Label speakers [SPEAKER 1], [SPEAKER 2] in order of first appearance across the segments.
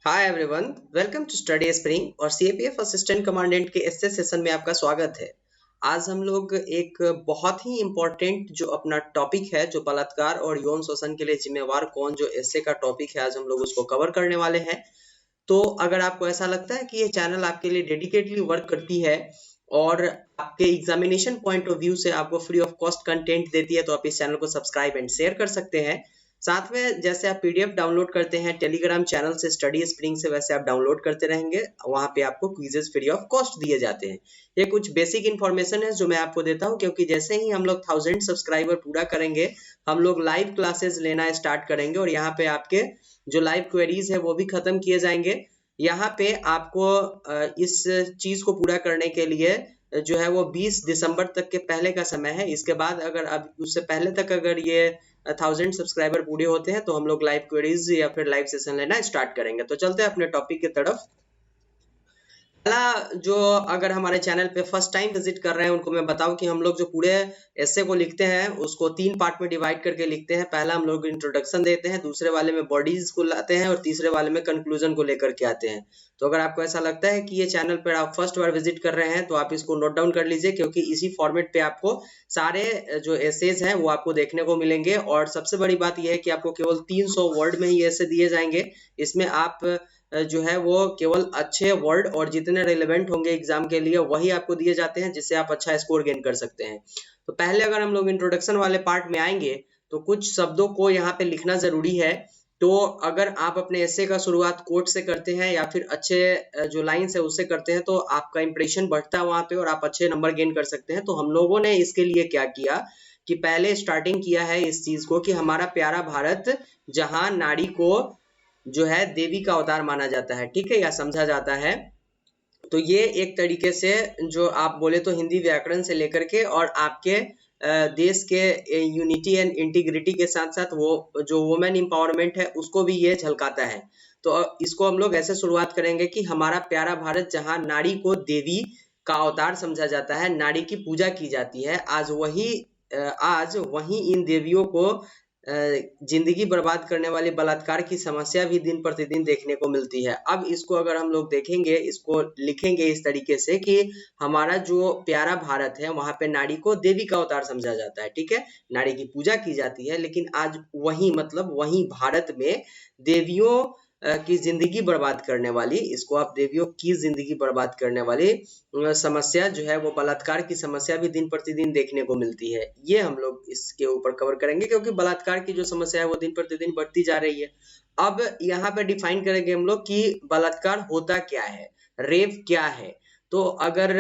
[SPEAKER 1] Hi everyone, welcome to study spring और CAPF assistant commandant के SA session में आपका स्वागत है। आज हम लोग एक बहुत ही इम्पोर्टेंट जो अपना टॉपिक है, जो बलात्कार और यौन शोषण के लिए जिम्मेवार कौन, जो एसए का टॉपिक है, आज हम लोग उसको कवर करने वाले हैं। तो अगर आपको ऐसा लगता है कि ये चैनल आपके लिए डेडिकेटली वर्क करती है और आपके एग्जामिनेशन पॉइंट ऑफ व्यू से आपको फ्री ऑफ कॉस्ट कंटेंट देती है, तो आप इस चैनल को सब्सक्राइब एंड शेयर कर सकते हैं। साथ में जैसे आप पीडीएफ डाउनलोड करते हैं टेलीग्राम चैनल से स्टडी स्प्रिंग से, वैसे आप डाउनलोड करते रहेंगे। वहां पे आपको क्विजेस फ्री ऑफ कॉस्ट दिए जाते हैं। ये कुछ बेसिक इन्फॉर्मेशन है जो मैं आपको देता हूं, क्योंकि जैसे ही हम लोग 1000 सब्सक्राइबर पूरा करेंगे, हम लोग लाइव क्लासेस लेना स्टार्ट करेंगे और यहाँ पे आपके जो लाइव क्वेरीज है वो भी खत्म किए जाएंगे। यहाँ पे आपको इस चीज को पूरा करने के लिए जो है वो 20 दिसंबर तक के पहले का समय है। इसके बाद अगर अब उससे पहले तक अगर ये 1000 सब्सक्राइबर पूरे होते हैं तो हम लोग लाइव क्वेरीज या फिर लाइव सेशन लेना स्टार्ट करेंगे। तो चलते हैं अपने टॉपिक की तरफ। पहला जो अगर हमारे चैनल पे फर्स्ट टाइम विजिट कर रहे हैं उनको मैं बताऊं कि हम लोग जो पूरे एस्से को लिखते हैं उसको 3 पार्ट में डिवाइड करके लिखते हैं। पहला हम लोग इंट्रोडक्शन देते हैं, दूसरे वाले में बॉडीज को लाते हैं और तीसरे वाले में कंक्लूजन को लेकर के आते हैं। तो अगर आपको ऐसा लगता है कि ये चैनल पर आप फर्स्ट बार विजिट कर रहे हैं तो आप इसको नोट डाउन कर लीजिए, क्योंकि इसी फॉर्मेट पे आपको सारे जो एसेज हैं वो आपको देखने को मिलेंगे। और सबसे बड़ी बात यह है कि आपको केवल 300 वर्ड में ही ऐसे दिए जाएंगे। इसमें आप जो है वो केवल अच्छे वर्ड और जितने रिलेवेंट होंगे एग्जाम के लिए वही आपको दिए जाते हैं, जिससे आप अच्छा स्कोर गेन कर सकते हैं। तो पहले अगर हम लोग इंट्रोडक्शन वाले पार्ट में आएंगे तो कुछ शब्दों को यहाँ पे लिखना जरूरी है। तो अगर आप अपने एस्से का शुरुआत कोट से करते हैं या फिर अच्छे जो लाइन है उससे करते हैं तो आपका इंप्रेशन बढ़ता है वहां पे और आप अच्छे नंबर गेन कर सकते हैं। तो हम लोगों ने इसके लिए क्या किया कि पहले स्टार्टिंग किया है इस चीज को कि हमारा प्यारा भारत जहां नारी को जो है देवी का अवतार माना जाता है, ठीक है, या समझा जाता है। तो ये एक तरीके से जो आप बोले तो हिंदी व्याकरण से लेकर के और आपके देश के यूनिटी एंड इंटीग्रिटी के साथ साथ वो जो वुमेन एम्पावरमेंट है उसको भी ये झलकाता है। तो इसको हम लोग ऐसे शुरुआत करेंगे कि हमारा प्यारा भारत जहां नारी को देवी का अवतार समझा जाता है, नारी की पूजा की जाती है, आज वही इन देवियों को जिंदगी बर्बाद करने वाली बलात्कार की समस्या भी दिन प्रतिदिन देखने को मिलती है। अब इसको अगर हम लोग देखेंगे, इसको लिखेंगे इस तरीके से कि हमारा जो प्यारा भारत है वहां पे नारी को देवी का अवतार समझा जाता है, ठीक है, नारी की पूजा की जाती है, लेकिन आज वही भारत में देवियों की जिंदगी बर्बाद करने वाली, इसको आप देवियों की जिंदगी बर्बाद करने वाली समस्या जो है वो बलात्कार की समस्या भी दिन प्रतिदिन देखने को मिलती है। ये हम लोग इसके ऊपर कवर करेंगे, क्योंकि बलात्कार की जो समस्या है वो दिन प्रतिदिन बढ़ती जा रही है। अब यहाँ पे डिफाइन करेंगे हम लोग कि बलात्कार होता क्या है, रेप क्या है। तो अगर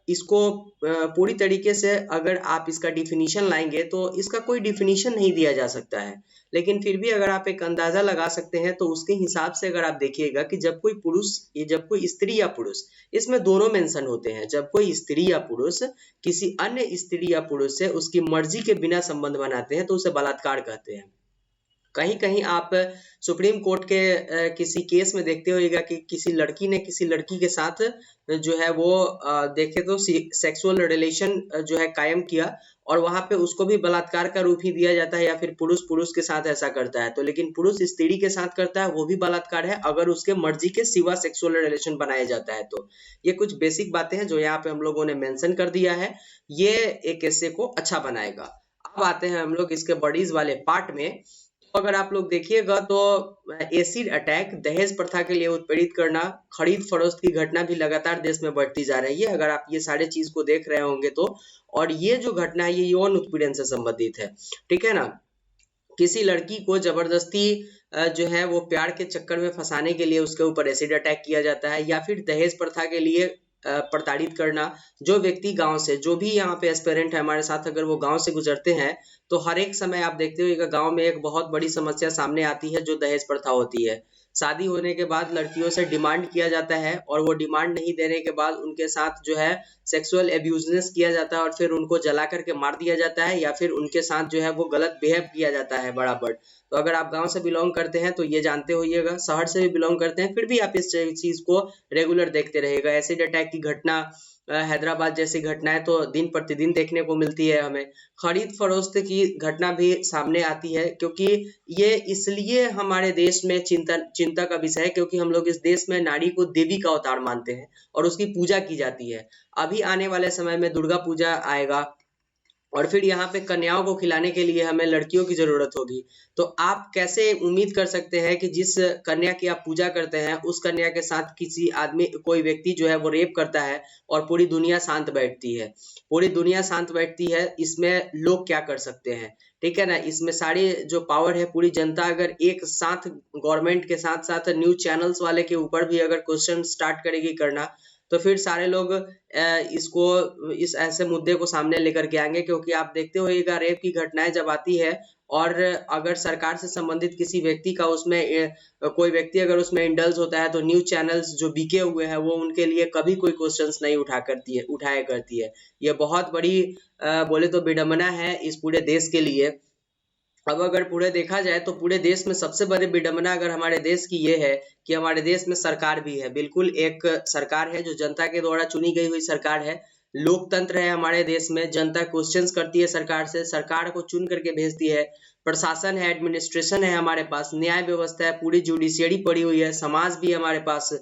[SPEAKER 1] इसको पूरी तरीके से अगर आप इसका डिफिनीशन लाएंगे तो इसका कोई डिफिनीशन नहीं दिया जा सकता है, लेकिन फिर भी अगर आप एक अंदाजा लगा सकते हैं तो उसके हिसाब से अगर आप देखिएगा कि जब कोई स्त्री या पुरुष, इसमें दोनों मेंशन होते हैं, जब कोई स्त्री या पुरुष किसी अन्य स्त्री या पुरुष से उसकी मर्जी के बिना संबंध बनाते हैं तो उसे बलात्कार कहते हैं। कहीं कहीं आप सुप्रीम कोर्ट के किसी केस में देखते होइएगा कि किसी लड़की ने किसी लड़की के साथ जो है वो देखे तो सेक्सुअल रिलेशन जो है कायम किया और वहां पे उसको भी बलात्कार का रूप ही दिया जाता है, या फिर पुरुष पुरुष के साथ ऐसा करता है। तो लेकिन पुरुष स्त्री के साथ करता है वो भी बलात्कार है, अगर उसके मर्जी के सिवा सेक्सुअल रिलेशन बनाया जाता है। तो ये कुछ बेसिक बातें हैं जो यहाँ पे हम लोगों ने मेंशन कर दिया है, ये एक ऐसे को अच्छा बनाएगा। अब आते हैं हम लोग इसके बॉडीज वाले पार्ट में। अगर आप लोग देखिएगा तो एसिड अटैक, दहेज प्रथा के लिए उत्पीड़ित करना, खरीद फरोख्त की घटना भी लगातार देश में बढ़ती जा रही है, अगर आप ये सारे चीज को देख रहे होंगे तो। और ये जो घटना है ये यौन उत्पीड़न से संबंधित है, ठीक है ना। किसी लड़की को जबरदस्ती जो है वो प्यार के चक्कर में फंसाने के लिए उसके ऊपर एसिड अटैक किया जाता है, या फिर दहेज प्रथा के लिए प्रताड़ित करना। जो व्यक्ति गांव से, जो भी यहाँ पे एस्पिरेंट है हमारे साथ, अगर वो गांव से गुजरते हैं तो हर एक समय आप देखते हो गांव में एक बहुत बड़ी समस्या सामने आती है जो दहेज प्रथा होती है। शादी होने के बाद लड़कियों से डिमांड किया जाता है और वो डिमांड नहीं देने के बाद उनके साथ जो है सेक्सुअल एब्यूजनेस किया जाता है और फिर उनको जला करके मार दिया जाता है, या फिर उनके साथ जो है वो गलत बिहेव किया जाता है बराबर। तो अगर आप गांव से बिलोंग करते हैं तो ये जानते होइएगा, शहर से भी बिलोंग करते हैं फिर भी आप इस चीज को रेगुलर देखते रहिएगा। एसिड अटैक की घटना, हैदराबाद जैसी घटनाएं तो दिन प्रतिदिन देखने को मिलती है हमें। खरीद फरोख्त की घटना भी सामने आती है, क्योंकि ये इसलिए हमारे देश में चिंता का विषय है क्योंकि हम लोग इस देश में नारी को देवी का अवतार मानते हैं और उसकी पूजा की जाती है। अभी आने वाले समय में दुर्गा पूजा आएगा और फिर यहाँ पे कन्याओं को खिलाने के लिए हमें लड़कियों की जरूरत होगी। तो आप कैसे उम्मीद कर सकते हैं कि जिस कन्या की आप पूजा करते हैं उस कन्या के साथ किसी आदमी, कोई व्यक्ति जो है वो रेप करता है और पूरी दुनिया शांत बैठती है। पूरी दुनिया शांत बैठती है, इसमें लोग क्या कर सकते हैं? ठीक है ना, इसमें सारी जो पावर है पूरी जनता अगर एक साथ गवर्नमेंट के साथ साथ न्यूज चैनल्स वाले के ऊपर भी अगर क्वेश्चन स्टार्ट करेगी करना, तो फिर सारे लोग इसको, इस ऐसे मुद्दे को सामने लेकर के आएंगे। क्योंकि आप देखते होइएगा रेप की घटनाएं जब आती है और अगर सरकार से संबंधित किसी व्यक्ति का उसमें कोई व्यक्ति अगर उसमें इंडल्ज होता है तो न्यूज चैनल्स जो बिके हुए हैं वो उनके लिए कभी कोई क्वेश्चंस नहीं उठाया करती है। ये बहुत बड़ी बोले तो विडंबना है इस पूरे देश के लिए। अब अगर पूरे देखा जाए तो पूरे देश में सबसे बड़ी विडंबना अगर हमारे देश की ये है कि हमारे देश में सरकार भी है, बिल्कुल एक सरकार है जो जनता के द्वारा चुनी गई हुई सरकार है। लोकतंत्र है हमारे देश में, जनता क्वेश्चंस करती है सरकार से, सरकार को चुन करके भेजती है। प्रशासन है, एडमिनिस्ट्रेशन है हमारे पास, न्याय व्यवस्था है, पूरी जुडिशियरी पड़ी हुई है, समाज भी है हमारे पास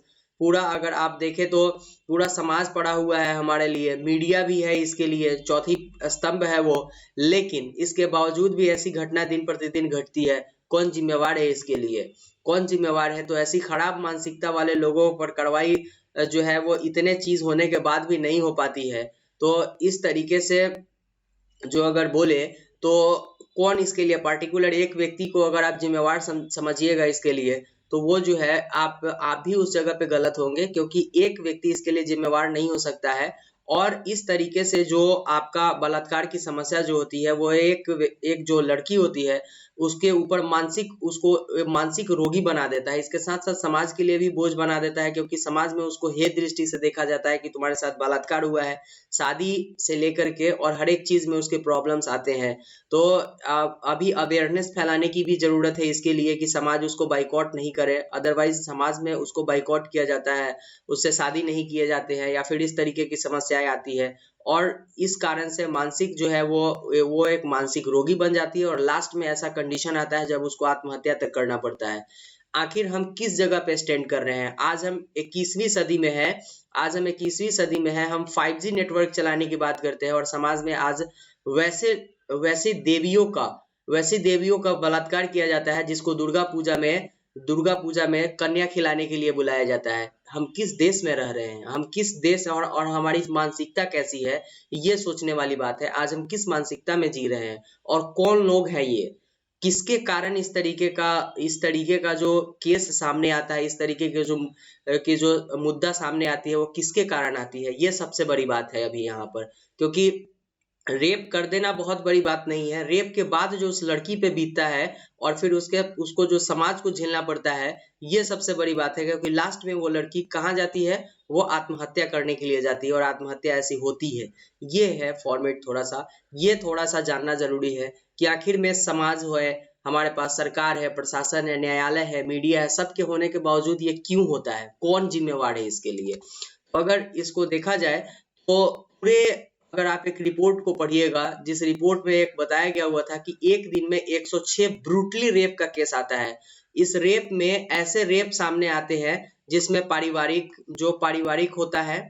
[SPEAKER 1] पूरा। अगर आप देखें तो पूरा समाज पड़ा हुआ है हमारे लिए, मीडिया भी है इसके लिए, चौथी स्तंभ है वो। लेकिन इसके बावजूद भी ऐसी घटना दिन प्रतिदिन घटती है। कौन जिम्मेवार है इसके लिए? कौन जिम्मेवार है? तो ऐसी खराब मानसिकता वाले लोगों पर कार्रवाई जो है वो इतने चीज होने के बाद भी नहीं हो पाती है। तो इस तरीके से जो अगर बोले तो कौन इसके लिए पार्टिकुलर एक व्यक्ति को अगर आप जिम्मेवार समझिएगा इसके लिए, तो वो जो है आप भी उस जगह पे गलत होंगे, क्योंकि एक व्यक्ति इसके लिए जिम्मेवार नहीं हो सकता है। और इस तरीके से जो आपका बलात्कार की समस्या जो होती है वो एक जो लड़की होती है उसके ऊपर उसको मानसिक रोगी बना देता है। इसके साथ साथ समाज के लिए भी बोझ बना देता है, क्योंकि समाज में उसको हे दृष्टि से देखा जाता है कि तुम्हारे साथ बलात्कार हुआ है। शादी से लेकर के और हर एक चीज में उसके प्रॉब्लम्स आते हैं। तो अभी अवेयरनेस फैलाने की भी जरूरत है इसके लिए कि समाज उसको बाइकॉट नहीं करे, अदरवाइज समाज में उसको बाइकॉट किया जाता है, उससे शादी नहीं किए जाते हैं या फिर इस तरीके की समस्याएं आती है। और इस कारण से मानसिक जो है वो एक मानसिक रोगी बन जाती है और लास्ट में ऐसा कंडीशन आता है जब उसको आत्महत्या तक करना पड़ता है। आखिर हम किस जगह पे स्टैंड कर रहे हैं? आज हम 21वीं सदी में है, हम 5G नेटवर्क चलाने की बात करते हैं और समाज में आज वैसे वैसे देवियों का बलात्कार किया जाता है जिसको दुर्गा पूजा में कन्या खिलाने के लिए बुलाया जाता है। हम किस देश में रह रहे हैं? हम किस देश और हमारी मानसिकता कैसी है, ये सोचने वाली बात है। आज हम किस मानसिकता में जी रहे हैं और कौन लोग हैं ये? किसके कारण इस तरीके का जो केस सामने आता है, इस तरीके के जो मुद्दा सामने आती है वो किसके कारण आती है? ये सबसे बड़ी बात है अभी यहाँ पर। क्योंकि रेप कर देना बहुत बड़ी बात नहीं है, रेप के बाद जो उस लड़की पे बीतता है और फिर उसको जो समाज को झेलना पड़ता है, ये सबसे बड़ी बात है। क्योंकि लास्ट में वो लड़की कहाँ जाती है? वो आत्महत्या करने के लिए जाती है और आत्महत्या ऐसी होती है। ये है फॉर्मेट, थोड़ा सा जानना जरूरी है कि आखिर में समाज है, हमारे पास सरकार है, प्रशासन है, न्यायालय है, मीडिया है, सबके होने के बावजूद ये क्यों होता है? कौन जिम्मेवार है इसके लिए? अगर इसको देखा जाए तो पूरे, अगर आप एक रिपोर्ट को पढ़िएगा जिस रिपोर्ट में एक बताया गया हुआ था कि एक दिन में 106 ब्रूटली रेप का केस आता है। इस रेप में ऐसे रेप सामने आते हैं जिसमें पारिवारिक होता है,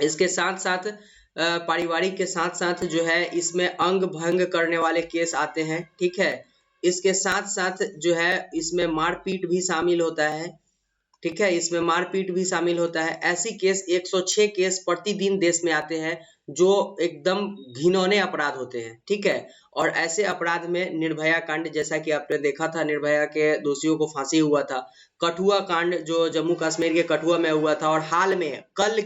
[SPEAKER 1] इसके साथ साथ पारिवारिक के साथ साथ जो है इसमें अंग भंग करने वाले केस आते हैं। ठीक है, इसके साथ साथ जो है इसमें मारपीट भी शामिल होता है। ठीक है, इसमें मारपीट भी शामिल होता है। ऐसी केस 106 केस प्रतिदिन देश में आते हैं जो एकदम घिनौने अपराध होते हैं। ठीक है, और ऐसे अपराध में निर्भया कांड, जैसा कि आपने देखा था, निर्भया के दोषियों को फांसी हुआ था। कठुआ कांड जो जम्मू कश्मीर के कठुआ में हुआ था, और हाल में कल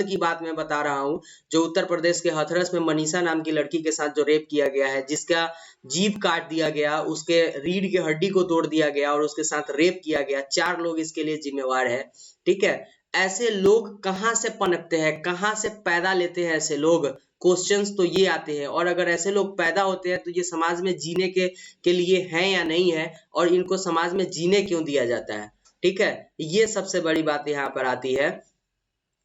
[SPEAKER 1] की बात मैं बता रहा हूँ, जो उत्तर प्रदेश के हथरस में मनीषा नाम की लड़की के साथ जो रेप किया गया है, जिसका जीभ काट दिया गया, उसके रीढ़ की हड्डी को तोड़ दिया गया और उसके साथ रेप किया गया। 4 लोग इसके लिए जिम्मेवार है। ठीक है, ऐसे लोग कहाँ से पनपते हैं, कहाँ से पैदा लेते हैं ऐसे लोग? क्वेश्चंस तो ये आते हैं। और अगर ऐसे लोग पैदा होते हैं तो ये समाज में जीने के लिए हैं या नहीं है, और इनको समाज में जीने क्यों दिया जाता है। ठीक है, ये सबसे बड़ी बात यहाँ पर आती है।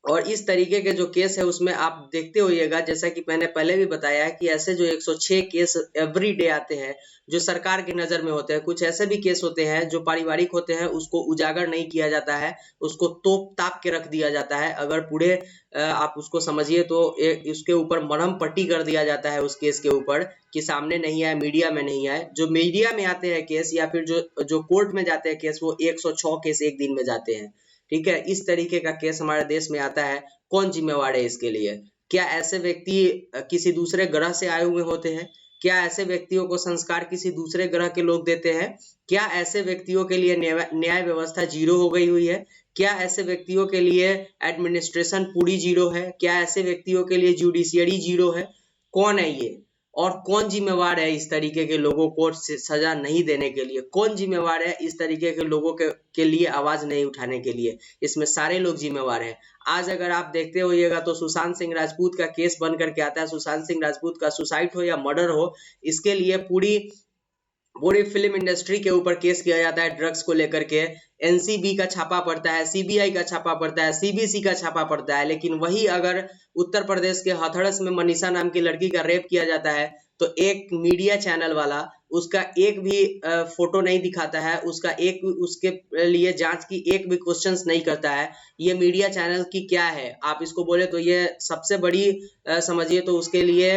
[SPEAKER 1] और इस तरीके के जो केस है उसमें आप देखते होइएगा, जैसा कि मैंने पहले भी बताया है कि ऐसे जो 106 केस एवरी डे आते हैं जो सरकार की नजर में होते हैं। कुछ ऐसे भी केस होते हैं जो पारिवारिक होते हैं, उसको उजागर नहीं किया जाता है, उसको तोप ताप के रख दिया जाता है। अगर पूरे आप उसको समझिए तो उसके ऊपर मरहम पट्टी कर दिया जाता है उस केस के ऊपर, कि सामने नहीं आए, मीडिया में नहीं आए। जो मीडिया में आते हैं केस या फिर जो कोर्ट में जाते हैं केस, वो 106 केस एक दिन में जाते हैं। ठीक है, इस तरीके का केस हमारे देश में आता है। कौन जिम्मेवार है इसके लिए? क्या ऐसे व्यक्ति किसी दूसरे ग्रह से आए हुए होते हैं? क्या ऐसे व्यक्तियों को संस्कार किसी दूसरे ग्रह के लोग देते हैं? क्या ऐसे व्यक्तियों के लिए न्याय व्यवस्था जीरो हो गई हुई है? क्या ऐसे व्यक्तियों के लिए एडमिनिस्ट्रेशन पूरी जीरो है? क्या ऐसे व्यक्तियों के लिए जुडिशियरी जीरो है? कौन है ये? और कौन जिम्मेवार है इस तरीके के लोगों को सजा नहीं देने के लिए? कौन जिम्मेवार है इस तरीके के लोगों के लिए आवाज नहीं उठाने के लिए? इसमें सारे लोग जिम्मेवार हैं। आज अगर आप देखते होइएगा तो सुशांत सिंह राजपूत का केस बन करके आता है। सुशांत सिंह राजपूत का सुसाइड हो या मर्डर हो, इसके लिए पूरी फिल्म इंडस्ट्री के ऊपर केस किया जाता है ड्रग्स को लेकर के। एनसीबी का छापा पड़ता है, सीबीआई का छापा पड़ता है, सीबीसी का छापा पड़ता है। लेकिन वही अगर उत्तर प्रदेश के हथरस में मनीषा नाम की लड़की का रेप किया जाता है तो एक मीडिया चैनल वाला उसका एक भी फोटो नहीं दिखाता है, उसके लिए जांच की एक भी क्वेश्चंस नहीं करता है। ये मीडिया चैनल की क्या है? आप इसको बोले तो ये सबसे बड़ी समझिए तो उसके लिए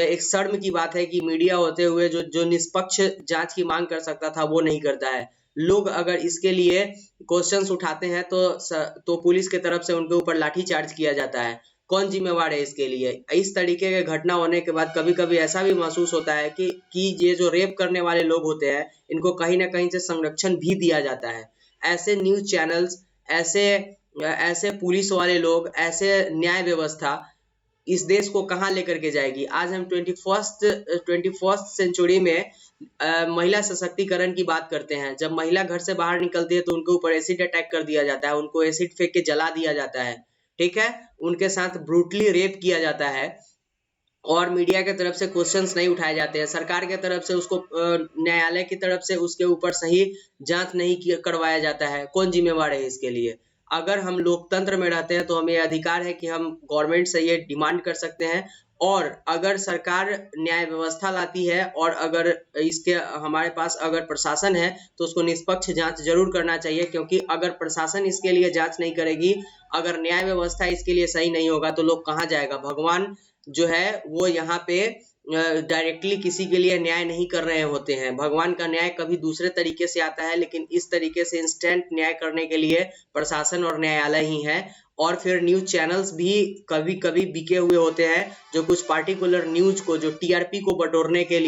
[SPEAKER 1] एक शर्म की बात है कि मीडिया होते हुए जो निष्पक्ष जांच की मांग कर सकता था वो नहीं करता है। लोग अगर इसके लिए क्वेश्चंस उठाते हैं तो पुलिस के तरफ से उनके ऊपर लाठीचार्ज किया जाता है। कौन जिम्मेवार है इसके लिए? इस तरीके के घटना होने के बाद कभी कभी ऐसा भी महसूस होता है कि ये जो रेप करने वाले लोग होते हैं इनको कहीं ना कहीं से संरक्षण भी दिया जाता है। ऐसे न्यूज चैनल्स, ऐसे पुलिस वाले लोग, ऐसे न्याय व्यवस्था इस देश को कहाँ लेकर के जाएगी? आज हम 21st सेंचुरी में महिला सशक्तिकरण की बात करते हैं। जब महिला घर से बाहर निकलती है तो उनके ऊपर एसिड अटैक कर दिया जाता है, उनको एसिड फेंक के जला दिया जाता है। ठीक है, उनके साथ ब्रूटली रेप किया जाता है और मीडिया के तरफ से क्वेश्चंस नहीं उठाए जाते हैं। सरकार के तरफ से उसको न्यायालय की तरफ से उसके ऊपर सही जांच नहीं करवाया जाता है। कौन जिम्मेवार है इसके लिए? अगर हम लोकतंत्र में रहते हैं तो हमें अधिकार है कि हम गवर्नमेंट से ये डिमांड कर सकते हैं। और अगर सरकार न्याय व्यवस्था लाती है और अगर इसके हमारे पास अगर प्रशासन है तो उसको निष्पक्ष जांच जरूर करना चाहिए, क्योंकि अगर प्रशासन इसके लिए जांच नहीं करेगी, अगर न्याय व्यवस्था इसके लिए सही नहीं होगा तो लोग कहाँ जाएगा? भगवान जो है वो यहाँ पे डायरेक्टली किसी के लिए न्याय नहीं कर रहे होते हैं। भगवान का न्याय कभी दूसरे तरीके से आता है, लेकिन इस तरीके से इंस्टेंट न्याय करने के लिए प्रशासन और न्यायालय ही है। और फिर न्यूज चैनल्स भी कभी कभी बिके हुए होते हैं, जो कुछ पार्टिकुलर न्यूज को जो टीआरपी को बटोरने के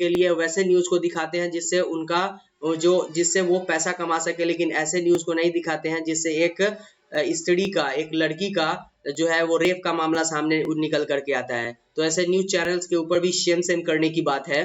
[SPEAKER 1] लिए वैसे न्यूज को दिखाते हैं जिससे वो पैसा कमा सके। लेकिन ऐसे न्यूज को नहीं दिखाते हैं जिससे एक स्त्री का, एक लड़की का जो है वो रेप का मामला सामने निकल करके आता है। तो ऐसे न्यूज चैनल्स के ऊपर भी शेम करने की बात है,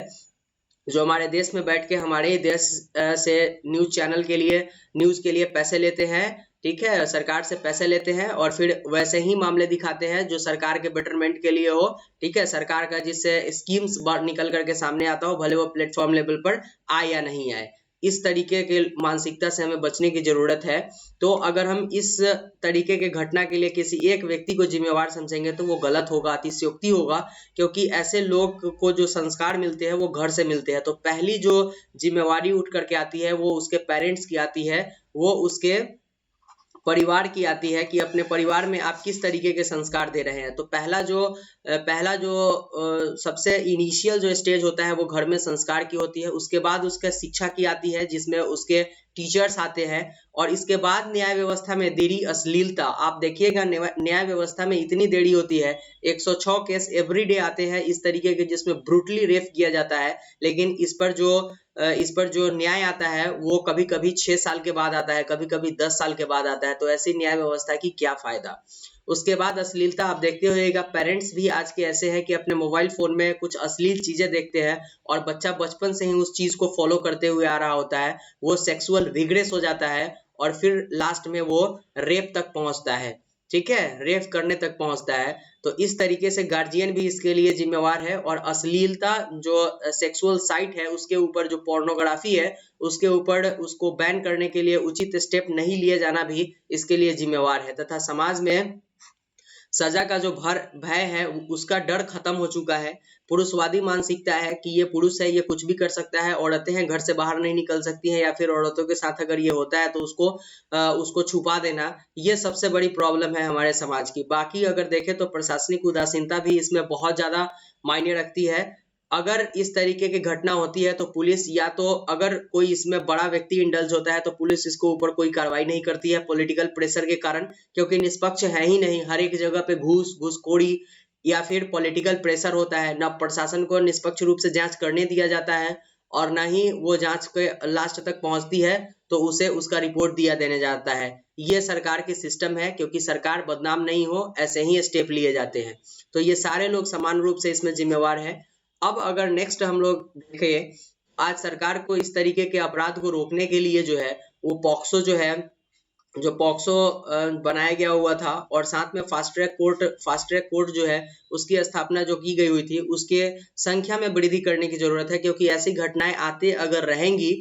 [SPEAKER 1] जो हमारे देश में बैठ के हमारे देश से न्यूज के लिए पैसे लेते हैं। ठीक है, सरकार से पैसे लेते हैं और फिर वैसे ही मामले दिखाते हैं जो सरकार के बेटरमेंट के लिए हो। ठीक है, सरकार का जिससे स्कीम्स निकल करके सामने आता हो, भले वो प्लेटफॉर्म लेवल पर आए या नहीं आए। इस तरीके के मानसिकता से हमें बचने की जरूरत है। तो अगर हम इस तरीके के घटना के लिए किसी एक व्यक्ति को जिम्मेवार समझेंगे तो वो गलत होगा, अतिशयोक्ति होगा, क्योंकि ऐसे लोग को जो संस्कार मिलते हैं वो घर से मिलते हैं। तो पहली जो जिम्मेवारी उठ करके आती है वो उसके पेरेंट्स की आती है, वो उसके परिवार की आती है कि अपने परिवार में आप किस तरीके के संस्कार दे रहे हैं। तो पहला जो सबसे इनिशियल जो स्टेज होता है वो घर में संस्कार की होती है। उसके बाद उसका शिक्षा की आती है जिसमें उसके टीचर्स आते हैं, और इसके बाद न्याय व्यवस्था में देरी, अश्लीलता। आप देखिएगा न्याय व्यवस्था में इतनी देरी होती है। 106 केस एवरीडे आते हैं इस तरीके के जिसमें ब्रूटली रेप किया जाता है, लेकिन इस पर जो न्याय आता है वो कभी कभी 6 साल के बाद आता है, कभी कभी 10 साल के बाद आता है। तो ऐसी न्याय व्यवस्था की क्या फायदा? उसके बाद अश्लीलता। आप देखते होइएगा पेरेंट्स भी आज के ऐसे हैं कि अपने मोबाइल फोन में कुछ अश्लील चीजें देखते हैं और बच्चा बचपन से ही उस चीज को फॉलो करते हुए आ रहा होता है। वो सेक्सुअल रिग्रेस हो जाता है और फिर लास्ट में वो रेप तक पहुंचता है। ठीक है, रेप करने तक पहुंचता है। तो इस तरीके से गार्जियन भी इसके लिए जिम्मेवार है, और अश्लीलता जो सेक्सुअल साइट है उसके ऊपर, जो पोर्नोग्राफी है उसके ऊपर, उसको बैन करने के लिए उचित स्टेप नहीं लिए जाना भी इसके लिए जिम्मेवार है। तथा समाज में सजा का जो भय है उसका डर खत्म हो चुका है। पुरुषवादी मानसिकता है कि ये पुरुष है, ये कुछ भी कर सकता है, औरतें हैं घर से बाहर नहीं निकल सकती हैं, या फिर औरतों के साथ अगर ये होता है तो उसको छुपा देना, ये सबसे बड़ी प्रॉब्लम है हमारे समाज की। बाकी अगर देखें तो प्रशासनिक उदासीनता भी इसमें बहुत ज्यादा मायने रखती है। अगर इस तरीके की घटना होती है तो पुलिस, या तो अगर कोई इसमें बड़ा व्यक्ति इंडल्ज होता है तो पुलिस इसको ऊपर कोई कार्रवाई नहीं करती है पॉलिटिकल प्रेशर के कारण, क्योंकि निष्पक्ष है ही नहीं। हर एक जगह पे घूसखोरी या फिर पॉलिटिकल प्रेशर होता है। न प्रशासन को निष्पक्ष रूप से जांच करने दिया जाता है, और ना ही वो जांच के लास्ट तक पहुंचती है तो उसे उसका रिपोर्ट दिया देने जाता है। ये सरकार की सिस्टम है, क्योंकि सरकार बदनाम नहीं हो ऐसे ही स्टेप लिए जाते हैं। तो ये सारे लोग समान रूप से इसमें जिम्मेवार है। अब अगर नेक्स्ट हम लोग देखें, आज सरकार को इस तरीके के अपराध को रोकने के लिए जो है वो पॉक्सो जो है, जो पॉक्सो बनाया गया हुआ था, और साथ में फास्ट ट्रैक कोर्ट जो है उसकी स्थापना जो की गई हुई थी, उसके संख्या में वृद्धि करने की जरूरत है। क्योंकि ऐसी घटनाएं आते अगर रहेंगी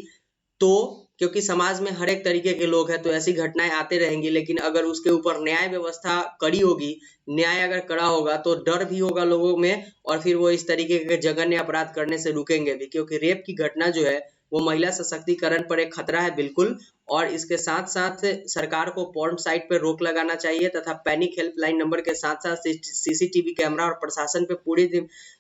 [SPEAKER 1] तो, क्योंकि समाज में हर एक तरीके के लोग हैं तो ऐसी घटनाएं आते रहेंगी, लेकिन अगर उसके ऊपर न्याय व्यवस्था कड़ी होगी, न्याय अगर कड़ा होगा तो डर भी होगा लोगों में, और फिर वो इस तरीके के जघन्य अपराध करने से रुकेंगे भी। क्योंकि रेप की घटना जो है वो महिला सशक्तिकरण पर एक खतरा है बिल्कुल। और इसके साथ साथ सरकार को पोर्न साइट पर रोक लगाना चाहिए, तथा पैनिक हेल्पलाइन नंबर के साथ साथ सीसीटीवी कैमरा और प्रशासन पे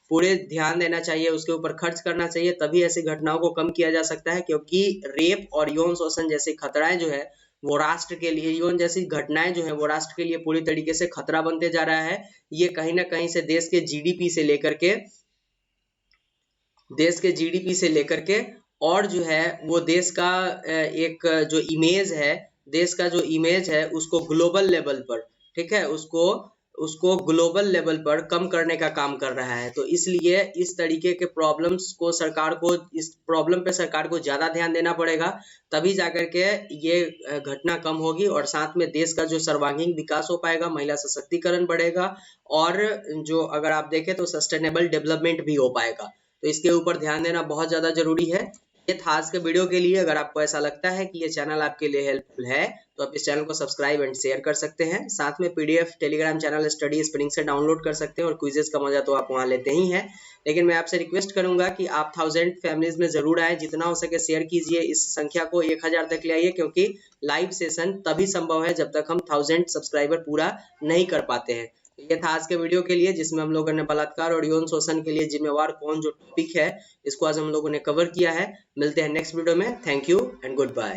[SPEAKER 1] पूरे ध्यान देना चाहिए, उसके ऊपर खर्च करना चाहिए। तभी ऐसी घटनाओं को कम किया जा सकता है। क्योंकि रेप और यौन शोषण जैसी खतराएं जो है वो राष्ट्र के लिए, यौन जैसी घटनाएं जो है वो राष्ट्र के लिए पूरी तरीके से खतरा बनते जा रहा है। ये कहीं ना कहीं से देश के जीडीपी से लेकर के और जो है वो देश का एक जो इमेज है, देश का जो इमेज है उसको ग्लोबल लेवल पर, ठीक है, उसको ग्लोबल लेवल पर कम करने का काम कर रहा है। तो इसलिए इस तरीके के प्रॉब्लम्स को इस प्रॉब्लम पे सरकार को ज्यादा ध्यान देना पड़ेगा, तभी जाकर के ये घटना कम होगी, और साथ में देश का जो सर्वांगीण विकास हो पाएगा, महिला सशक्तिकरण बढ़ेगा, और जो अगर आप देखें तो सस्टेनेबल डेवलपमेंट भी हो पाएगा। तो इसके ऊपर ध्यान देना बहुत ज्यादा जरूरी है। ये था आज के वीडियो के लिए। अगर आपको ऐसा लगता है कि ये चैनल आपके लिए हेल्पफुल है तो आप इस चैनल को सब्सक्राइब एंड शेयर कर सकते हैं। साथ में PDF Telegram channel study spring से डाउनलोड कर सकते हैं, और क्विजेस का मजा तो आप वहां लेते ही हैं। लेकिन मैं आपसे रिक्वेस्ट करूंगा कि आप 1000 फैमिलीज में जरूर आए, जितना हो सके शेयर कीजिए, इस संख्या को 1000 तक ले आइए। क्योंकि लाइव सेशन तभी संभव है जब तक हम 1000 सब्सक्राइबर पूरा नहीं कर पाते हैं। ये था आज के वीडियो के लिए, जिसमें हम लोगों ने बलात्कार और यौन शोषण के लिए जिम्मेवार कौन जो टॉपिक है इसको आज हम लोगों ने कवर किया है। मिलते हैं नेक्स्ट वीडियो में। Thank you and good bye.